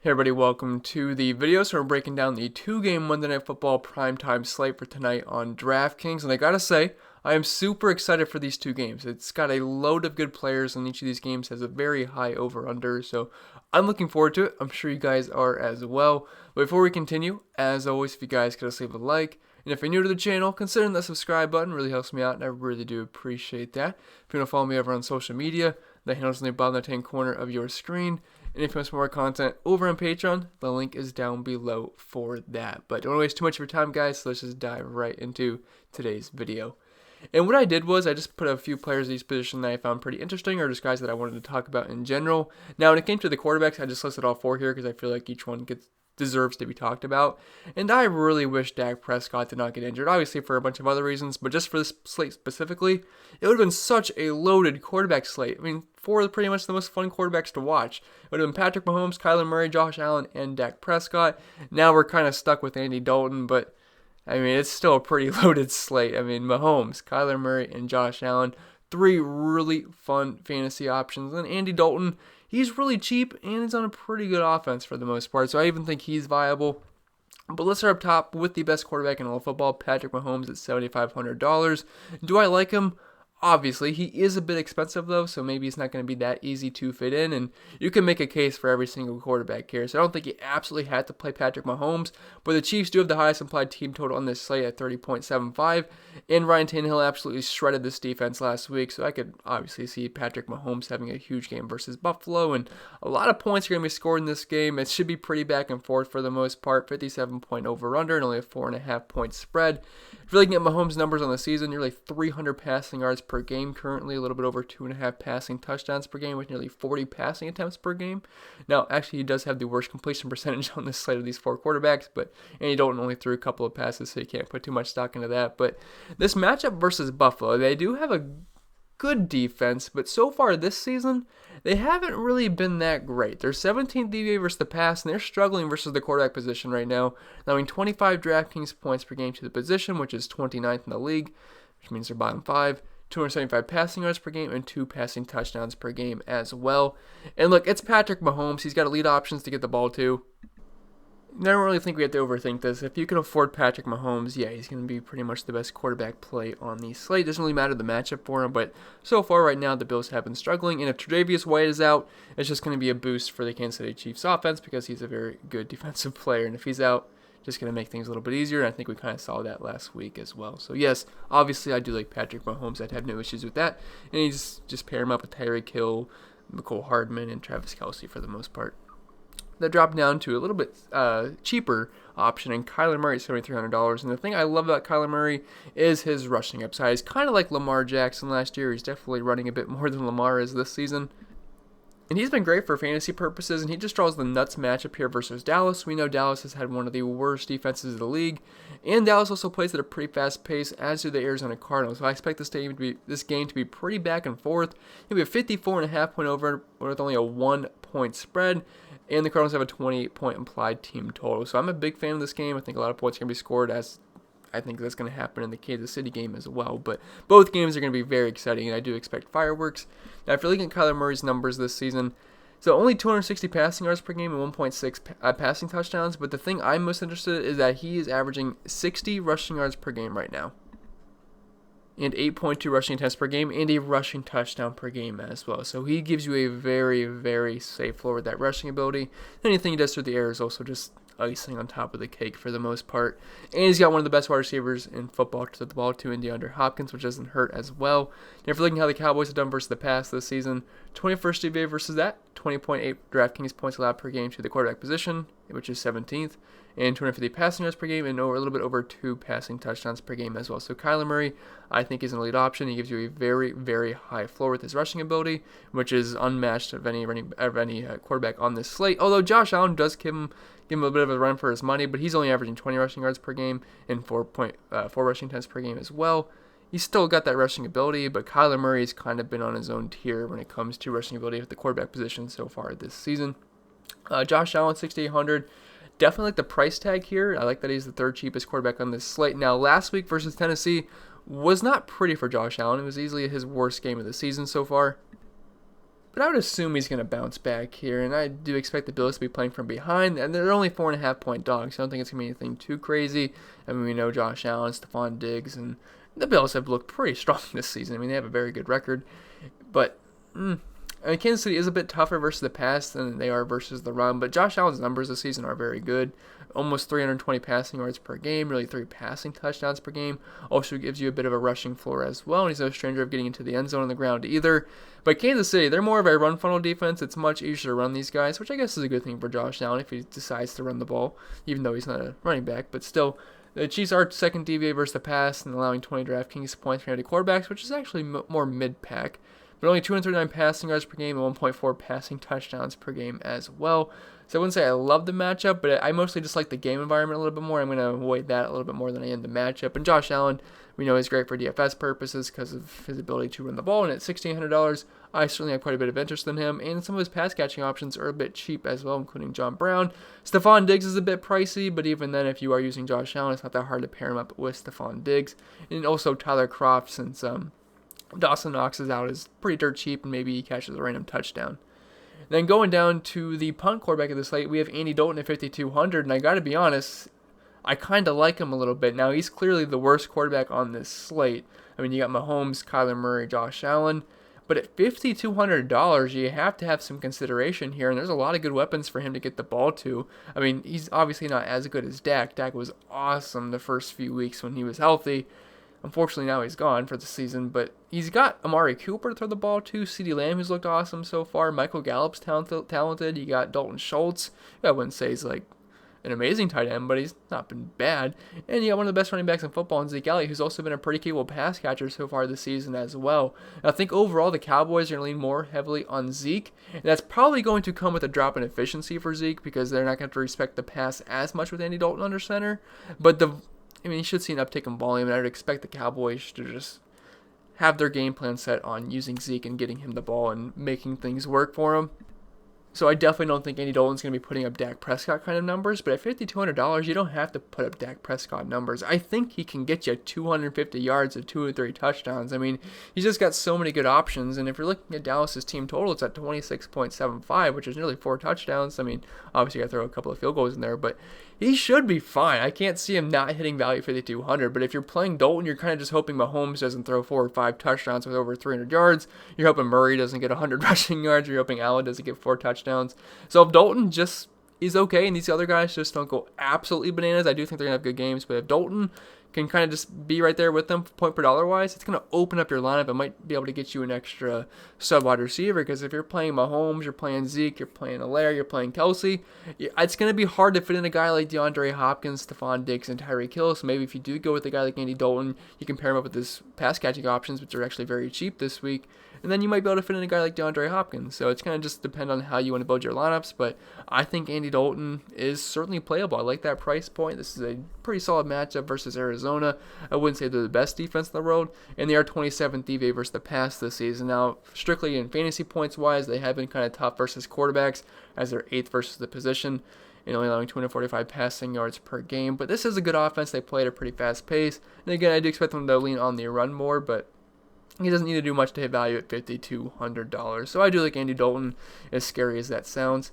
Hey everybody, welcome to the video. So we're breaking down the two-game Monday Night Football Primetime Slate for tonight on Draftkings. And I gotta say, I am super excited for these two games. It's got a load of good players, and each of these games has a very high over-under. So I'm looking forward to it. I'm sure you guys are as well. But before we continue, as always, if you guys could just leave a like. And if you're new to the channel, consider that subscribe button. It really helps me out, and I really do appreciate that. If you want to follow me over on social media, the handle's in the bottom left-hand corner of your screen. And if you want some more content over on Patreon, the link is down below for that. But don't waste too much of your time, guys, so let's just dive right into today's video. And what I did was I just put a few players in each position that I found pretty interesting, or just guys that I wanted to talk about in general. Now, when it came to the quarterbacks, I just listed all four here because I feel like each one deserves to be talked about. And I really wish Dak Prescott did not get injured, obviously for a bunch of other reasons, but just for this slate specifically, it would have been such a loaded quarterback slate. I mean, four of pretty much the most fun quarterbacks to watch. It would have been Patrick Mahomes, Kyler Murray, Josh Allen, and Dak Prescott. Now we're kind of stuck with Andy Dalton, but I mean, it's still a pretty loaded slate. I mean, Mahomes, Kyler Murray, and Josh Allen, three really fun fantasy options. And Andy Dalton, he's really cheap, and he's on a pretty good offense for the most part, so I even think he's viable. But let's start up top with the best quarterback in all of football, Patrick Mahomes at $7,500. Do I like him? Obviously, he is a bit expensive though, so maybe it's not going to be that easy to fit in, and you can make a case for every single quarterback here. So I don't think you absolutely had to play Patrick Mahomes, but the Chiefs do have the highest implied team total on this slate at 30.75, and Ryan Tannehill absolutely shredded this defense last week, so I could obviously see Patrick Mahomes having a huge game versus Buffalo, and a lot of points are going to be scored in this game. It should be pretty back and forth for the most part, 57-point over-under, and only a 4.5-point spread. If you're looking at Mahomes' numbers on the season, nearly 300 passing yards per game currently, a little bit over 2.5 passing touchdowns per game with nearly 40 passing attempts per game. Now, actually, he does have the worst completion percentage on this slate of these four quarterbacks, but Andy Dalton only threw a couple of passes, so you can't put too much stock into that. But this matchup versus Buffalo, they do have a good defense, but so far this season, they haven't really been that great. They're 17th DVA versus the pass, and they're struggling versus the quarterback position right now, allowing 25 Draftkings points per game to the position, which is 29th in the league, which means they're bottom 5. 275 passing yards per game and 2 passing touchdowns per game as well. And look, it's Patrick Mahomes. He's got elite options to get the ball to. I don't really think we have to overthink this. If you can afford Patrick Mahomes, yeah, he's going to be pretty much the best quarterback play on the slate. Doesn't really matter the matchup for him, but so far right now the Bills have been struggling. And if Tre'Davious White is out, it's just going to be a boost for the Kansas City Chiefs offense because he's a very good defensive player. And if he's out, just going to make things a little bit easier, and I think we kind of saw that last week as well. So yes, obviously I do like Patrick Mahomes. I'd have no issues with that. And you just pair him up with Tyreek Hill, McCole Hardman, and Travis Kelce for the most part. That dropped down to a little bit cheaper option, and Kyler Murray at $7,300. And the thing I love about Kyler Murray is his rushing upside. He's kind of like Lamar Jackson last year. He's definitely running a bit more than Lamar is this season. And he's been great for fantasy purposes, and he just draws the nuts matchup here versus Dallas. We know Dallas has had one of the worst defenses of the league, and Dallas also plays at a pretty fast pace, as do the Arizona Cardinals. So I expect this game to be pretty back and forth. It'll be a 54.5-point over with only a 1-point spread, and the Cardinals have a 28-point implied team total. So I'm a big fan of this game. I think a lot of points are going to be scored, as I think that's going to happen in the Kansas City game as well. But both games are going to be very exciting, and I do expect fireworks. Now, if you're looking at Kyler Murray's numbers this season, so only 260 passing yards per game and 1.6 passing touchdowns. But the thing I'm most interested in is that he is averaging 60 rushing yards per game right now, and 8.2 rushing attempts per game, and a rushing touchdown per game as well. So he gives you a very, very safe floor with that rushing ability. Anything he does through the air is also just icing on top of the cake for the most part. And he's got one of the best wide receivers in football to throw the ball to in DeAndre Hopkins, which doesn't hurt as well. And if you're looking at how the Cowboys have done versus the pass this season, 21st DVA versus that, 20.8 DraftKings points allowed per game to the quarterback position, which is 17th, and 250 passing yards per game, and a little bit over 2 passing touchdowns per game as well. So Kyler Murray, I think, is an elite option. He gives you a very, very high floor with his rushing ability, which is unmatched of any quarterback on this slate. Although Josh Allen does give him a bit of a run for his money, but he's only averaging 20 rushing yards per game and 4 rushing attempts per game as well. He's still got that rushing ability, but Kyler Murray's kind of been on his own tier when it comes to rushing ability at the quarterback position so far this season. Josh Allen, $6,800. Definitely like the price tag here. I like that he's the third cheapest quarterback on this slate. Now, last week versus Tennessee was not pretty for Josh Allen. It was easily his worst game of the season so far. but I would assume he's going to bounce back here, and I do expect the Bills to be playing from behind, and they're only 4.5-point dogs, so I don't think it's going to be anything too crazy. I mean, we know Josh Allen, Stephon Diggs, and the Bills have looked pretty strong this season. I mean, they have a very good record, but I mean, Kansas City is a bit tougher versus the pass than they are versus the run, but Josh Allen's numbers this season are very good. Almost 320 passing yards per game, nearly 3 passing touchdowns per game. Also gives you a bit of a rushing floor as well, and he's no stranger of getting into the end zone on the ground either. But Kansas City, they're more of a run funnel defense. It's much easier to run these guys, which I guess is a good thing for Josh Allen if he decides to run the ball, even though he's not a running back. But still, the Chiefs are second DVA versus the pass and allowing 20 DraftKings points for 90 quarterbacks, which is actually more mid-pack. But only 239 passing yards per game and 1.4 passing touchdowns per game as well. So I wouldn't say I love the matchup, but I mostly just like the game environment a little bit more. I'm going to avoid that a little bit more than I am the matchup. And Josh Allen, we know he's great for DFS purposes because of his ability to run the ball. And at $1,600, I certainly have quite a bit of interest in him. And some of his pass catching options are a bit cheap as well, including John Brown. Stephon Diggs is a bit pricey, but even then, if you are using Josh Allen, it's not that hard to pair him up with Stephon Diggs. And also Tyler Kroft, since Dawson Knox is out, is pretty dirt cheap, and maybe he catches a random touchdown. Then going down to the punt quarterback of the slate, we have Andy Dalton at 5,200, and I got to be honest, I kind of like him a little bit. Now, he's clearly the worst quarterback on this slate. I mean, you got Mahomes, Kyler Murray, Josh Allen, but at $5,200, you have to have some consideration here, and there's a lot of good weapons for him to get the ball to. I mean, he's obviously not as good as Dak. Dak was awesome the first few weeks when he was healthy. Unfortunately, now he's gone for the season, but he's got Amari Cooper to throw the ball to, CeeDee Lamb, who's looked awesome so far, Michael Gallup's talented, you got Dalton Schultz, I wouldn't say he's like an amazing tight end, but he's not been bad, and you got one of the best running backs in football in Zeke Elliott, who's also been a pretty capable pass catcher so far this season as well. And I think overall the Cowboys are going to lean more heavily on Zeke, and that's probably going to come with a drop in efficiency for Zeke, because they're not going to respect the pass as much with Andy Dalton under center, but you should see an uptick in volume, and I would expect the Cowboys to just have their game plan set on using Zeke and getting him the ball and making things work for him. So I definitely don't think Andy Dalton's going to be putting up Dak Prescott kind of numbers, but at $5,200, you don't have to put up Dak Prescott numbers. I think he can get you 250 yards and 2 or 3 touchdowns. I mean, he's just got so many good options, and if you're looking at Dallas's team total, it's at 26.75, which is nearly 4 touchdowns. I mean, obviously you got to throw a couple of field goals in there, but he should be fine. I can't see him not hitting value at $5,200, but if you're playing Dalton, you're kind of just hoping Mahomes doesn't throw 4 or 5 touchdowns with over 300 yards. You're hoping Murray doesn't get 100 rushing yards. You're hoping Allen doesn't get 4 touchdowns. So if Dalton just is okay and these other guys just don't go absolutely bananas, I do think they're going to have good games, but if Dalton can kind of just be right there with them point per dollar wise, it's going to open up your lineup. It might be able to get you an extra sub wide receiver, because if you're playing Mahomes, you're playing Zeke, you're playing Allaire, you're playing Kelsey, it's going to be hard to fit in a guy like DeAndre Hopkins, Stephon Diggs, and Tyreek Hill. So maybe if you do go with a guy like Andy Dalton, you can pair him up with his pass catching options, which are actually very cheap this week, and then you might be able to fit in a guy like DeAndre Hopkins. So it's going to just depend on how you want to build your lineups, but I think Andy Dalton is certainly playable. I like that price point. This is a pretty solid matchup versus Arizona. I wouldn't say they're the best defense in the world, and they are 27th DVA versus the pass this season. Now, strictly in fantasy points wise, they have been kind of tough versus quarterbacks, as they're 8th versus the position, and only allowing 245 passing yards per game. But this is a good offense. They play at a pretty fast pace, and again, I do expect them to lean on the run more, but he doesn't need to do much to hit value at $5,200. So I do like Andy Dalton, as scary as that sounds.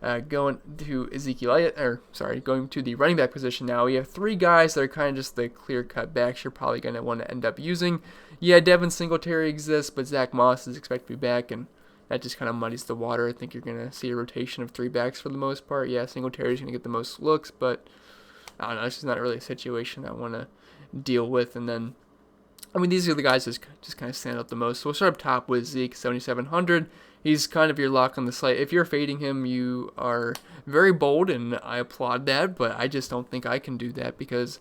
Going to going to the running back position now, we have 3 guys that are kind of just the clear-cut backs you're probably going to want to end up using. Yeah, Devin Singletary exists, but Zach Moss is expected to be back, and that just kind of muddies the water. I think you're going to see a rotation of 3 backs for the most part. Yeah, Singletary's going to get the most looks, but I don't know, it's just not really a situation I want to deal with. And then, I mean, these are the guys that just kind of stand out the most. So we'll start up top with Zeke, 7,700. He's kind of your lock on the slate. If you're fading him, you are very bold, and I applaud that, but I just don't think I can do that, because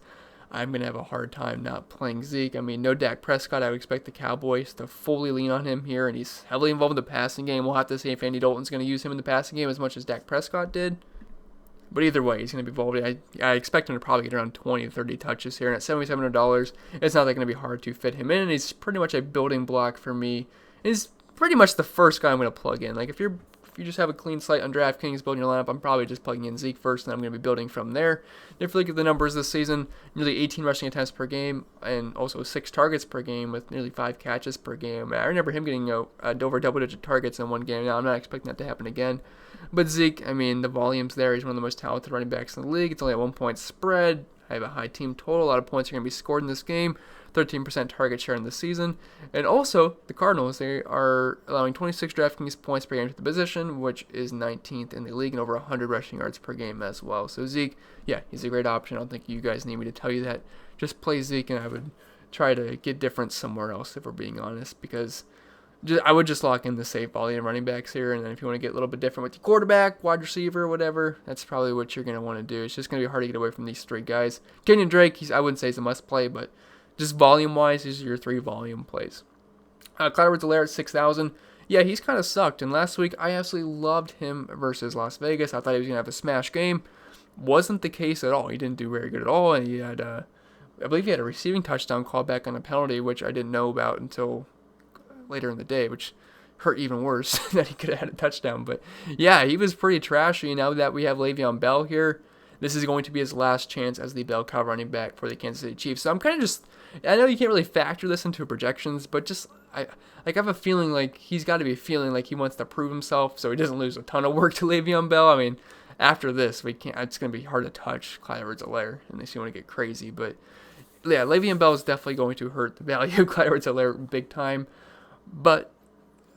I'm going to have a hard time not playing Zeke. I mean, no Dak Prescott. I would expect the Cowboys to fully lean on him here, and he's heavily involved in the passing game. We'll have to see if Andy Dalton's going to use him in the passing game as much as Dak Prescott did. But either way, he's going to be involved. I expect him to probably get around 20 to 30 touches here. And at $7,700, it's not going to be hard to fit him in. And he's pretty much a building block for me. He's pretty much the first guy I'm going to plug in. Like, if you're you just have a clean slate on DraftKings building your lineup, I'm probably just plugging in Zeke first, and I'm going to be building from there. If you look at the numbers this season, nearly 18 rushing attempts per game, and also 6 targets per game with nearly 5 catches per game. I remember him getting over double-digit targets in one game. Now, I'm not expecting that to happen again. But Zeke, I mean, the volume's there. He's one of the most talented running backs in the league. It's only a 1-point spread. I have a high team total. A lot of points are going to be scored in this game. 13% target share in the season. And also, the Cardinals, they are allowing 26 DraftKings points per game to the position, which is 19th in the league, and over 100 rushing yards per game as well. So Zeke, yeah, he's a great option. I don't think you guys need me to tell you that. Just play Zeke, and I would try to get different somewhere else if we're being honest, because I would just lock in the safe volume running backs here, and then if you want to get a little bit different with your quarterback, wide receiver, whatever, that's probably what you're going to want to do. It's just going to be hard to get away from these 3 guys. Kenyon Drake, I wouldn't say he's a must-play, but just volume-wise, these are your 3 volume plays. Clyde Edwards-Helaire at 6,000. Yeah, he's kind of sucked, and last week I absolutely loved him versus Las Vegas. I thought he was going to have a smash game. Wasn't the case at all. He didn't do very good at all, and he had, I believe he had a receiving touchdown called back on a penalty, which I didn't know about until later in the day, which hurt even worse that he could have had a touchdown. But yeah, he was pretty trashy. Now that we have Le'Veon Bell here, this is going to be his last chance as the bell cow running back for the Kansas City Chiefs. So I'm kind of just, I know you can't really factor this into projections, but just I have a feeling like he's got to be feeling like he wants to prove himself so he doesn't lose a ton of work to Le'Veon Bell. I mean, after this, we can't. It's going to be hard to touch Clyde Edwards-Helaire unless you want to get crazy. But yeah, Le'Veon Bell is definitely going to hurt the value of Clyde Edwards-Helaire big time. But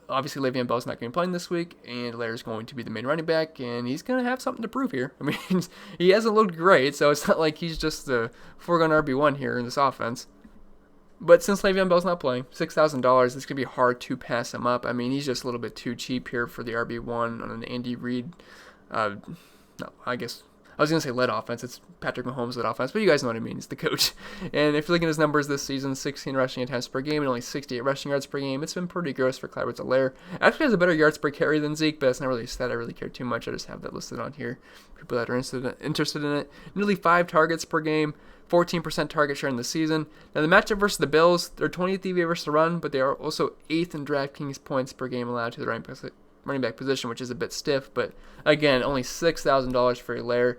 obviously, Le'Veon Bell's not going to be playing this week, and Hilaire's going to be the main running back, and he's going to have something to prove here. I mean, he hasn't looked great, so it's not like he's just a foregone RB1 here in this offense. But since Le'Veon Bell's not playing, $6,000, it's going to be hard to pass him up. I mean, he's just a little bit too cheap here for the RB1 on an Andy Reid. No, I guess I was going to say led offense. It's Patrick Mahomes led offense, but you guys know what I mean. He's the coach. And if you're looking at his numbers this season, 16 rushing attempts per game and only 68 rushing yards per game, it's been pretty gross for Clyde Edwards-Helaire. Actually has a better yards per carry than Zeke, but that's not really a stat I really care too much. I just have that listed on here. People that are interested in it. Nearly 5 targets per game, 14% target share in the season. Now the matchup versus the Bills, they're 20th DVA versus the run, but they are also 8th in DraftKings points per game allowed to the running back position, which is a bit stiff. But again, only $6,000 for Helaire.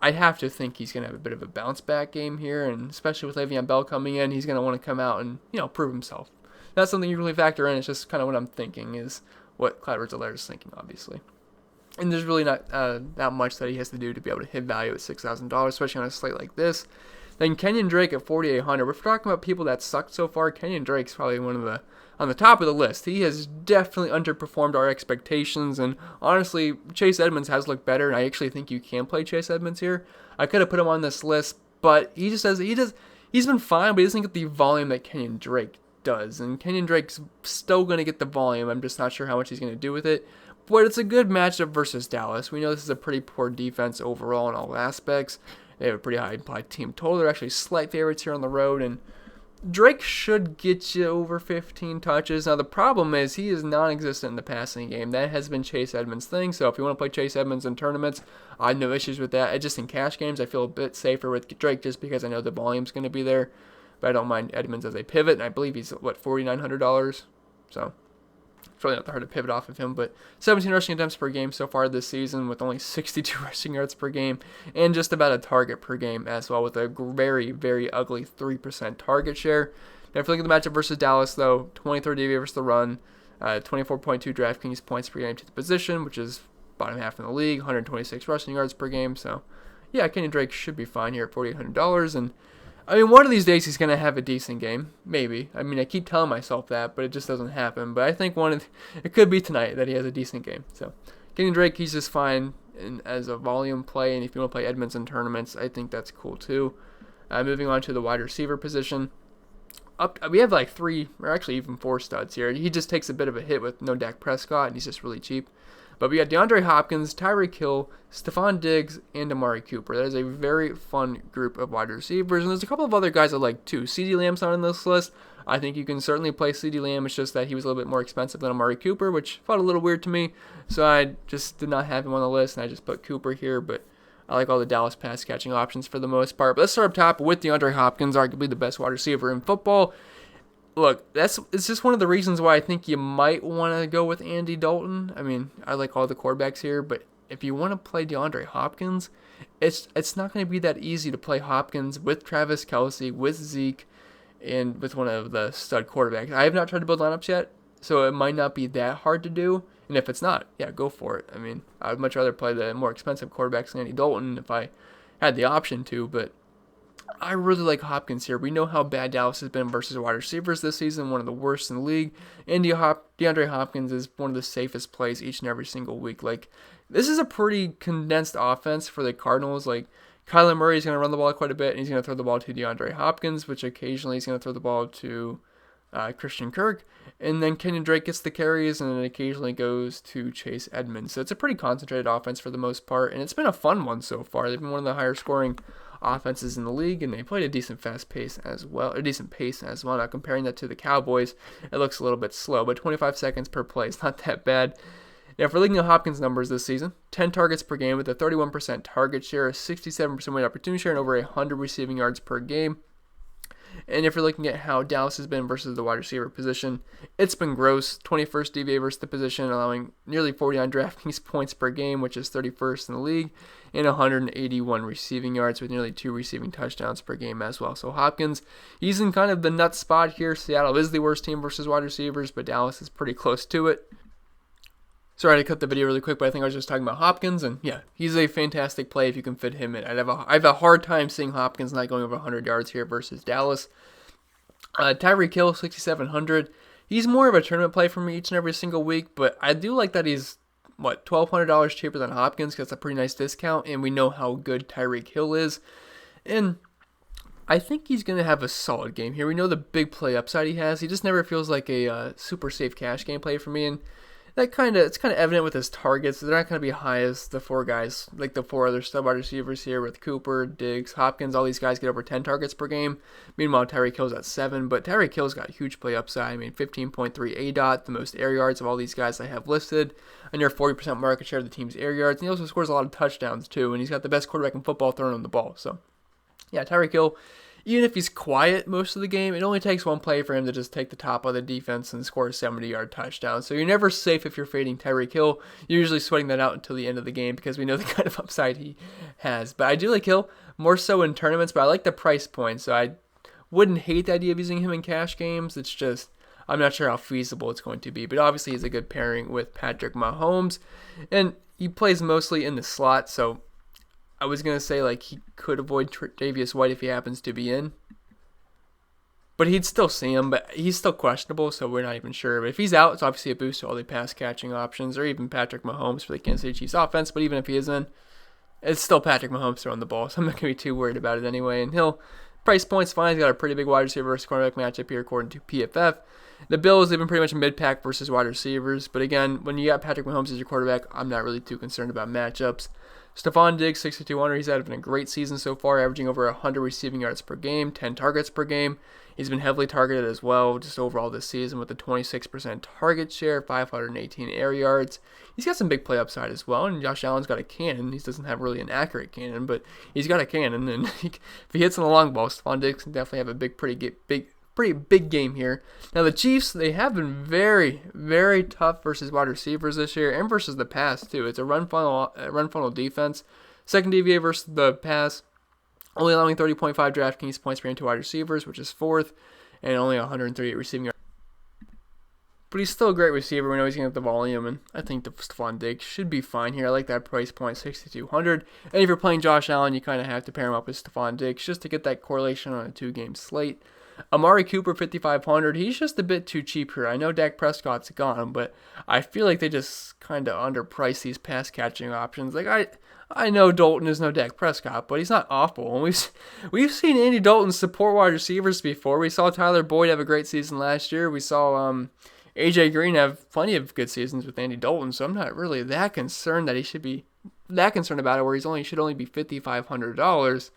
I have to think he's going to have a bit of a bounce back game here, and especially with Le'Veon Bell coming in, he's going to want to come out and, prove himself. That's something you really factor in. It's just kind of what I'm thinking is what Clyde Edwards-Helaire is thinking, obviously. And there's really not that much that he has to do to be able to hit value at $6,000, especially on a slate like this. Then Kenyon Drake at 4,800. We're talking about people that sucked so far. Kenyon Drake's probably on the top of the list. He has definitely underperformed our expectations, and honestly, Chase Edmonds has looked better, and I actually think you can play Chase Edmonds here. I could have put him on this list, but he's been fine, but he doesn't get the volume that Kenyon Drake does, and Kenyon Drake's still going to get the volume. I'm just not sure how much he's going to do with it, but it's a good matchup versus Dallas. We know this is a pretty poor defense overall in all aspects. They have a pretty high implied team total. They're actually slight favorites here on the road, and Drake should get you over 15 touches. Now, the problem is he is non-existent in the passing game. That has been Chase Edmonds' thing, so if you want to play Chase Edmonds in tournaments, I have no issues with that. Just in cash games, I feel a bit safer with Drake just because I know the volume's going to be there, but I don't mind Edmonds as a pivot, and I believe he's, $4,900? So it's really not that hard to pivot off of him, but 17 rushing attempts per game so far this season with only 62 rushing yards per game and just about a target per game as well with a very, very ugly 3% target share. Now, if you look at the matchup versus Dallas, though, 23rd DVA versus the run, 24.2 DraftKings points per game to the position, which is bottom half in the league, 126 rushing yards per game. So, yeah, Kenyon Drake should be fine here at $4,800, and I mean, one of these days he's going to have a decent game, maybe. I mean, I keep telling myself that, but it just doesn't happen. But I think it could be tonight that he has a decent game. So, Kenyon Drake, he's just fine as a volume play, and if you want to play Edmonds in tournaments, I think that's cool too. Moving on to the wide receiver position. We have like 3, or actually even 4 studs here. He just takes a bit of a hit with no Dak Prescott, and he's just really cheap. But we got DeAndre Hopkins, Tyreek Hill, Stephon Diggs, and Amari Cooper. That is a very fun group of wide receivers. And there's a couple of other guys I like too. CeeDee Lamb's not on this list. I think you can certainly play CeeDee Lamb. It's just that he was a little bit more expensive than Amari Cooper, which felt a little weird to me. So I just did not have him on the list, and I just put Cooper here. But I like all the Dallas pass catching options for the most part. But let's start up top with DeAndre Hopkins, arguably the best wide receiver in football. look, it's just one of the reasons why I think you might want to go with Andy Dalton. I mean, I like all the quarterbacks here, but if you want to play DeAndre Hopkins, it's not going to be that easy to play Hopkins with Travis Kelce, with Zeke, and with one of the stud quarterbacks. I have not tried to build lineups yet, so it might not be that hard to do. And if it's not, yeah, go for it. I mean, I would much rather play the more expensive quarterbacks than Andy Dalton if I had the option to, but I really like Hopkins here. We know how bad Dallas has been versus wide receivers this season, one of the worst in the league. And DeAndre Hopkins is one of the safest plays each and every single week. Like, this is a pretty condensed offense for the Cardinals. Like, Kyler Murray is going to run the ball quite a bit, and he's going to throw the ball to DeAndre Hopkins, which occasionally he's going to throw the ball to Christian Kirk. And then Kenyon Drake gets the carries, and then occasionally goes to Chase Edmonds. So it's a pretty concentrated offense for the most part, and it's been a fun one so far. They've been one of the higher scoring offenses in the league, and they played a decent pace as well. Now comparing that to the Cowboys, it looks a little bit slow, but 25 seconds per play is not that bad. Now, if we're looking at Hopkins' numbers this season, 10 targets per game with a 31% target share, a 67% weighted opportunity share, and over 100 receiving yards per game. And if you're looking at how Dallas has been versus the wide receiver position, it's been gross. 21st DVA versus the position, allowing nearly 49 Draftkings points per game, which is 31st in the league, and 181 receiving yards with nearly 2 receiving touchdowns per game as well. So Hopkins, he's in kind of the nut spot here. Seattle is the worst team versus wide receivers, but Dallas is pretty close to it. Sorry to cut the video really quick, but I think I was just talking about Hopkins, and yeah, he's a fantastic play if you can fit him in. I have a hard time seeing Hopkins not going over 100 yards here versus Dallas. Tyreek Hill, 6,700. He's more of a tournament play for me each and every single week, but I do like that he's, $1,200 cheaper than Hopkins, because that's a pretty nice discount, and we know how good Tyreek Hill is. And I think he's going to have a solid game here. We know the big play upside he has. He just never feels like a super safe cash game play for me, and it's kind of evident with his targets. They're not going to be high as the four guys, like the four other stud wide receivers here with Cooper, Diggs, Hopkins. All these guys get over 10 targets per game. Meanwhile, Tyreek Hill's at 7, but Tyreek Hill's got huge play upside. I mean, 15.3 ADOT, the most air yards of all these guys I have listed, and near 40% market share of the team's air yards. And he also scores a lot of touchdowns too, and he's got the best quarterback in football throwing on the ball. So, yeah, Tyreek Hill, even if he's quiet most of the game, it only takes one play for him to just take the top of the defense and score a 70-yard touchdown. So you're never safe if you're fading Tyreek Hill. You're usually sweating that out until the end of the game because we know the kind of upside he has. But I do like Hill, more so in tournaments, but I like the price point. So I wouldn't hate the idea of using him in cash games. It's just, I'm not sure how feasible it's going to be. But obviously he's a good pairing with Patrick Mahomes. And he plays mostly in the slot, so I was going to say, he could avoid Tre'Davious White if he happens to be in. But he'd still see him, but he's still questionable, so we're not even sure. But if he's out, it's obviously a boost to all the pass-catching options, or even Patrick Mahomes for the Kansas City Chiefs offense. But even if he is in, it's still Patrick Mahomes throwing the ball, so I'm not going to be too worried about it anyway. And Hill, price point's fine. He's got a pretty big wide receiver versus cornerback matchup here, according to PFF. The Bills, they've been pretty much mid-pack versus wide receivers. But again, when you got Patrick Mahomes as your quarterback, I'm not really too concerned about matchups. Stephon Diggs, 6,200. He's having a great season so far, averaging over 100 receiving yards per game, 10 targets per game. He's been heavily targeted as well, just overall this season with a 26% target share, 518 air yards. He's got some big play upside as well, and Josh Allen's got a cannon. He doesn't have really an accurate cannon, but he's got a cannon, and if he hits on the long ball, Stephon Diggs can definitely have a pretty big game here. Now the Chiefs, they have been very, very tough versus wide receivers this year and versus the pass too. It's a run funnel defense. Second DVA versus the pass, only allowing 30.5 DraftKings points per game to wide receivers, which is fourth, and only 138 receiving yards. But he's still a great receiver. We know he's going to get the volume, and I think the Stephon Diggs should be fine here. I like that price point, 6,200. And if you're playing Josh Allen, you kind of have to pair him up with Stephon Diggs just to get that correlation on a 2-game slate. Amari Cooper, 5,500. He's just a bit too cheap here. I know Dak Prescott's gone, but I feel like they just kind of underprice these pass-catching options. I know Dalton is no Dak Prescott, but he's not awful. And we've seen Andy Dalton support wide receivers before. We saw Tyler Boyd have a great season last year. We saw AJ Green have plenty of good seasons with Andy Dalton, so I'm not really that concerned that he should be that concerned about it, where should only be $5,500.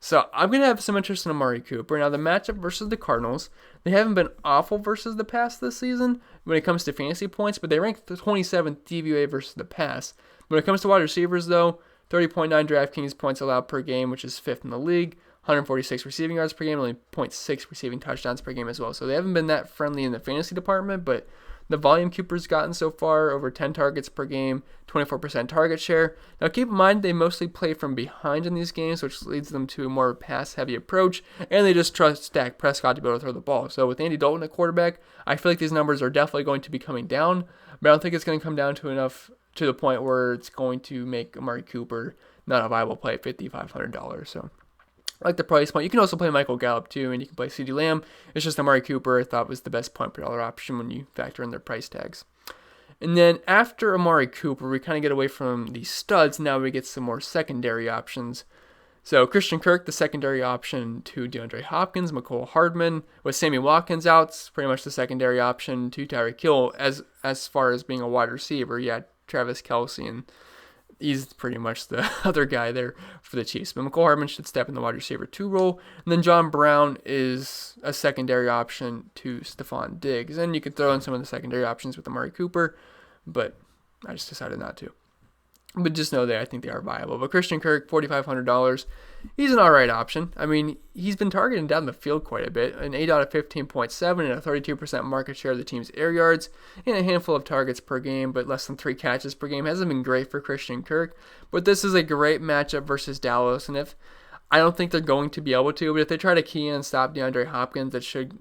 So I'm going to have some interest in Amari Cooper. Now, the matchup versus the Cardinals, they haven't been awful versus the pass this season when it comes to fantasy points, but they rank the 27th DVOA versus the pass. When it comes to wide receivers, though, 30.9 DraftKings points allowed per game, which is 5th in the league, 146 receiving yards per game, only 0.6 receiving touchdowns per game as well. So they haven't been that friendly in the fantasy department, but the volume Cooper's gotten so far, over 10 targets per game, 24% target share. Now keep in mind, they mostly play from behind in these games, which leads them to a more pass-heavy approach, and they just trust Dak Prescott to be able to throw the ball. So with Andy Dalton at quarterback, I feel like these numbers are definitely going to be coming down, but I don't think it's going to come down to enough to the point where it's going to make Amari Cooper not a viable play at $5,500. So I like the price point. You can also play Michael Gallup too, and you can play CeeDee Lamb. It's just Amari Cooper I thought was the best point per dollar option when you factor in their price tags. And then after Amari Cooper, we kind of get away from the studs. Now we get some more secondary options. So Christian Kirk, the secondary option to DeAndre Hopkins. Mecole Hardman with Sammy Watkins out, it's pretty much the secondary option to Tyreek Hill as far as being a wide receiver. Yeah, Travis Kelce, and he's pretty much the other guy there for the Chiefs. But Mecole Hardman should step in the wide receiver 2 role. And then John Brown is a secondary option to Stephon Diggs. And you could throw in some of the secondary options with Amari Cooper, but I just decided not to. But just know that I think they are viable. But Christian Kirk, $4,500, he's an alright option. I mean, he's been targeting down the field quite a bit. An 8 out of 15.7 and a 32% market share of the team's air yards, and a handful of targets per game, but less than 3 catches per game. Hasn't been great for Christian Kirk. But this is a great matchup versus Dallas. And if I don't think they're going to be able to, but if they try to key in and stop DeAndre Hopkins, that should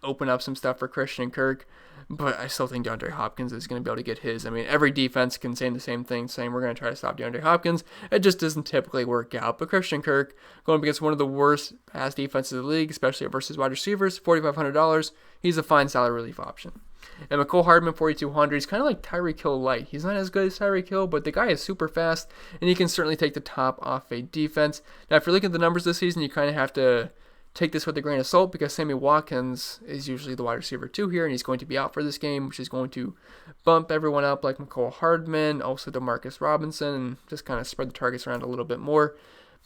open up some stuff for Christian Kirk. But I still think DeAndre Hopkins is going to be able to get his. I mean, every defense can say the same thing, saying we're going to try to stop DeAndre Hopkins. It just doesn't typically work out. But Christian Kirk, going up against one of the worst pass defenses of the league, especially versus wide receivers, $4,500, he's a fine salary relief option. And Mecole Hardman, $4,200, he's kind of like Tyreek Hill light. He's not as good as Tyreek Hill, but the guy is super fast, and he can certainly take the top off a defense. Now, if you're looking at the numbers this season, you kind of have to take this with a grain of salt because Sammy Watkins is usually the wide receiver 2 here, and he's going to be out for this game, which is going to bump everyone up like Mecole Hardman, also Demarcus Robinson, and just kind of spread the targets around a little bit more.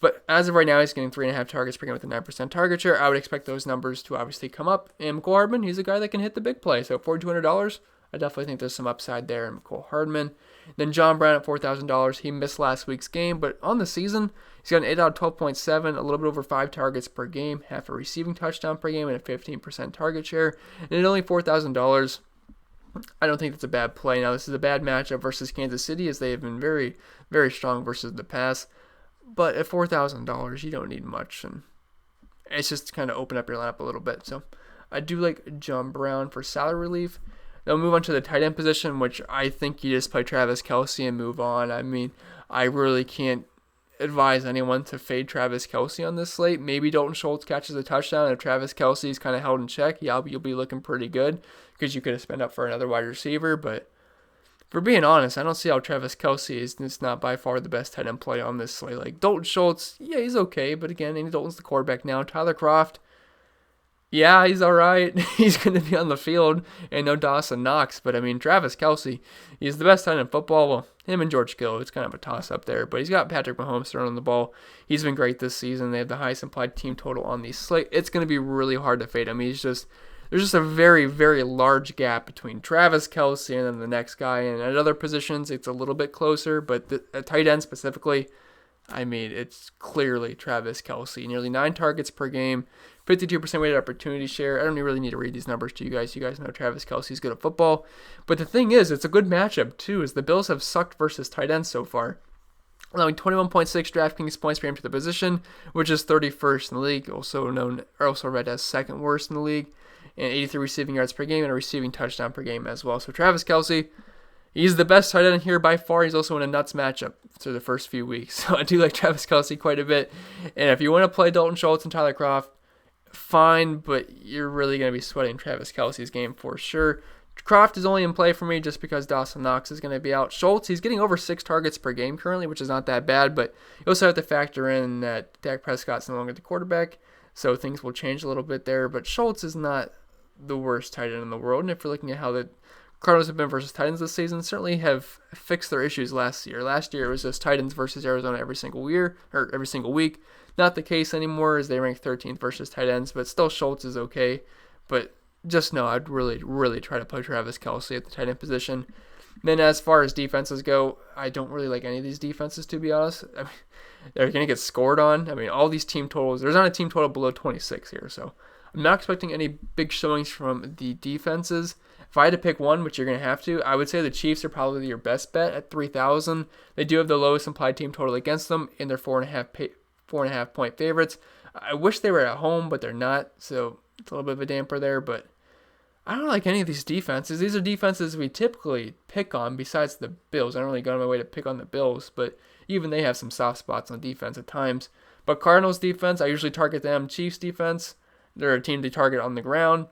But as of right now, he's getting 3.5 targets per game with a 9% target share. I would expect those numbers to obviously come up. And Mecole Hardman, he's a guy that can hit the big play. So $4,200, I definitely think there's some upside there in Mecole Hardman. Then John Brown at $4,000. He missed last week's game, but on the season, he's got an 8 out of 12.7, a little bit over 5 targets per game, half a receiving touchdown per game, and a 15% target share. And at only $4,000, I don't think that's a bad play. Now, this is a bad matchup versus Kansas City, as they have been very, very strong versus the pass. But at $4,000, you don't need much, and it's just to kind of open up your lineup a little bit. So I do like John Brown for salary relief. Then we'll move on to the tight end position, which I think you just play Travis Kelce and move on. I mean, I really can't advise anyone to fade Travis Kelce on this slate. Maybe Dalton Schultz catches a touchdown, and if Travis Kelce is kind of held in check, yeah, you'll be looking pretty good because you could have spent up for another wide receiver. But for being honest, I don't see how Travis Kelce is not by far the best tight end play on this slate. Like Dalton Schultz, yeah, he's okay, but again, Andy Dalton's the quarterback now. Tyler Kroft, yeah, he's all right. He's going to be on the field, and no Dawson Knox. But, I mean, Travis Kelce, he's the best tight end in football. Well, him and George Kittle, it's kind of a toss-up there. But he's got Patrick Mahomes throwing the ball. He's been great this season. They have the highest implied team total on the slate. It's going to be really hard to fade him. There's just a very, very large gap between Travis Kelce and then the next guy. And at other positions, it's a little bit closer. But at tight end specifically, I mean, it's clearly Travis Kelce. Nearly 9 targets per game, 52% weighted opportunity share. I don't really need to read these numbers to you guys. You guys know Travis Kelce's good at football. But the thing is, it's a good matchup, too, as the Bills have sucked versus tight ends so far, allowing 21.6 Draftkings points per game to the position, which is 31st in the league, also read as second worst in the league, and 83 receiving yards per game and a receiving touchdown per game as well. So Travis Kelce, he's the best tight end here by far. He's also in a nuts matchup through the first few weeks. So I do like Travis Kelce quite a bit. And if you want to play Dalton Schultz and Tyler Kroft, fine, but you're really going to be sweating Travis Kelce's game for sure. Kroft is only in play for me just because Dawson Knox is going to be out. Schultz, he's getting over 6 targets per game currently, which is not that bad, but you also have to factor in that Dak Prescott's no longer the quarterback, so things will change a little bit there. But Schultz is not the worst tight end in the world, and if you're looking at how the Cardinals have been versus Titans this season, certainly have fixed their issues last year. Last year it was just Titans versus Arizona every single week. Not the case anymore as they rank 13th versus tight ends, but still Schultz is okay. But just know I'd really, really try to play Travis Kelce at the tight end position. Then as far as defenses go, I don't really like any of these defenses, to be honest. I mean, they're going to get scored on. I mean, all these team totals, there's not a team total below 26 here, so I'm not expecting any big showings from the defenses. If I had to pick one, which you're going to have to, I would say the Chiefs are probably your best bet at 3,000. They do have the lowest implied team total against them, and they're 4.5 point favorites. I wish they were at home, but they're not, so it's a little bit of a damper there, but I don't like any of these defenses. These are defenses we typically pick on besides the Bills. I don't really go on my way to pick on the Bills, but even they have some soft spots on defense at times. But Cardinals defense, I usually target them. Chiefs defense, they're a team to target on the ground.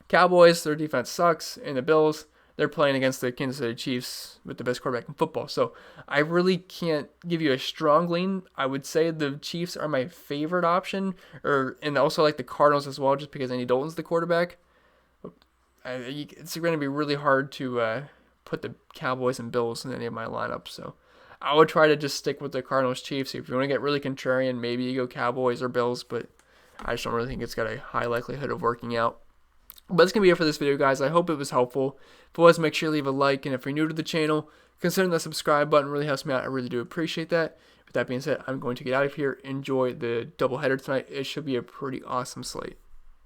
Cowboys, their defense sucks. And the Bills, they're playing against the Kansas City Chiefs with the best quarterback in football. So I really can't give you a strong lean. I would say the Chiefs are my favorite option, and also like the Cardinals as well, just because Andy Dalton's the quarterback. It's going to be really hard to put the Cowboys and Bills in any of my lineups. So I would try to just stick with the Cardinals Chiefs. If you want to get really contrarian, maybe you go Cowboys or Bills, but I just don't really think it's got a high likelihood of working out. But that's going to be it for this video, guys. I hope it was helpful. If it was, make sure to leave a like. And if you're new to the channel, consider the subscribe button. It really helps me out. I really do appreciate that. With that being said, I'm going to get out of here. Enjoy the doubleheader tonight. It should be a pretty awesome slate.